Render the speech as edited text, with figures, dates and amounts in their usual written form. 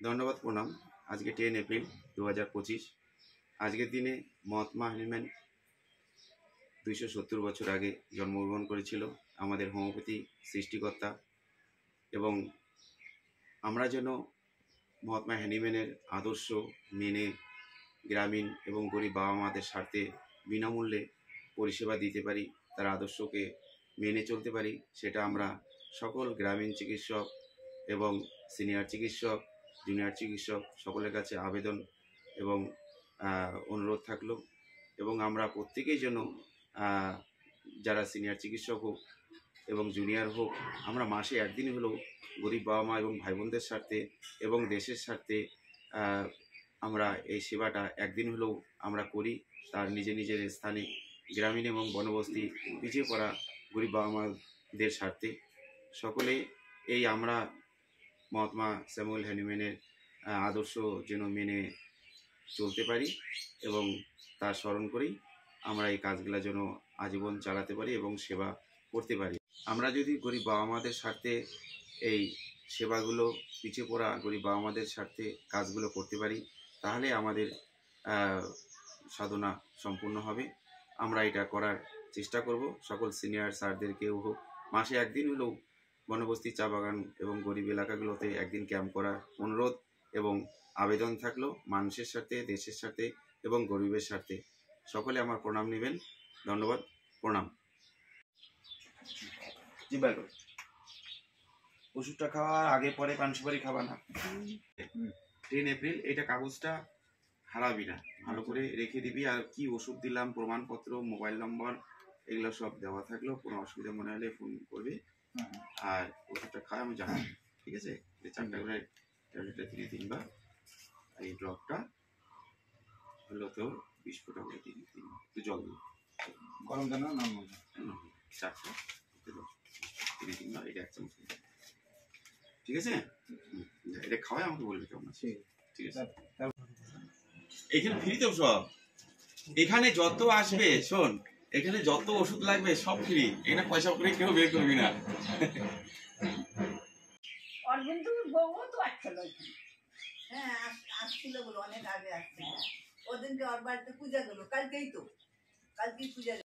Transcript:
ধন্যবাদ, প্রণাম। আজকে 10 এপ্রিল 2025। আজকের দিনে মহাত্মা হ্যানিম্যান 270 বছর আগে জন্মগ্রহণ করেছিল, আমাদের হোমিওপ্যাথি সৃষ্টিকর্তা। এবং আমরা যেন মহাত্মা হ্যানিম্যানের আদর্শ মেনে গ্রামীণ এবং গরিব বাবা মাদের স্বার্থে বিনামূল্যে পরিষেবা দিতে পারি, তার আদর্শকে মেনে চলতে পারি, সেটা আমরা সকল গ্রামীণ চিকিৎসক এবং সিনিয়র চিকিৎসক, জুনিয়র চিকিৎসক সকলের কাছে আবেদন এবং অনুরোধ থাকলো। এবং আমরা প্রত্যেকেই যেন যারা সিনিয়র চিকিৎসক হোক এবং জুনিয়র হোক, আমরা মাসে একদিন হলেও গরিব বাবা মা এবং ভাই বোনদের স্বার্থে এবং দেশের স্বার্থে আমরা এই সেবাটা একদিন হলেও আমরা করি। তার নিজের স্থানে গ্রামীণ এবং বনবস্তি পিছিয়ে পড়া গরিব বাবা মাদের স্বার্থে সকলে এই আমরা মহাত্মা স্যামুয়েল হ্যানিম্যানের আদর্শ যেন মেনে চলতে পারি এবং তার স্মরণ করেই আমরা এই কাজগুলো যেন আজীবন চালাতে পারি এবং সেবা করতে পারি। আমরা যদি গরিব বাবা মাদের স্বার্থে এই সেবাগুলো, পিছিয়ে পড়া গরিব বাবা মাদের স্বার্থে কাজগুলো করতে পারি, তাহলে আমাদের সাধনা সম্পূর্ণ হবে। আমরা এটা করার চেষ্টা করব। সকল সিনিয়র স্যারদেরকেও হোক, মাসে একদিন হলেও বনবস্তি, চা বাগান এবং গরিব এলাকাগুলোতে একদিন ক্যাম্প করার অনুরোধ এবং আবেদন থাকলো, মানুষের স্বার্থে, দেশের স্বার্থে এবং গরিবের স্বার্থে। সকলে আমার প্রণাম নেবেন। ধন্যবাদ, প্রণাম। ওষুধটা খাওয়ার আগে পরে পান সুপারি খাবা না। 10 এপ্রিল, এটা কাগজটা হারাবি না, ভালো করে রেখে দিবি। আর কি ওষুধ দিলাম, প্রমাণপত্র, মোবাইল নম্বর, এগুলো সব দেওয়া থাকলো। কোনো অসুবিধা মনে হলে ফোন করবে। আর ওষুধটা খাওয়া আমি জানি, ঠিক আছে? 4টা করে ট্যাবলেটটা 3 বার, এই ড্রপটা হলো তোর 20 ফোঁটা করে 3 একটু জল দিই, গরম জানা নাম 4টা 3 বার, এটা 1 চামচ, ঠিক আছে? এটা খাওয়াই আমাকে বলবে কেমন আছে, ঠিক আছে? এখানে ফ্রিতে সব, এখানে যত আসবে, শোন, এখানে যত ওষুধ লাগবে সব ফ্রি, এখানে পয়সা করে কেউ বের করবি না। হ্যাঁ, আসছিল বলে অনেক আগে আসছিল। ওদিনকে ওর বাড়িতে পূজা গেল, কালকেই পূজা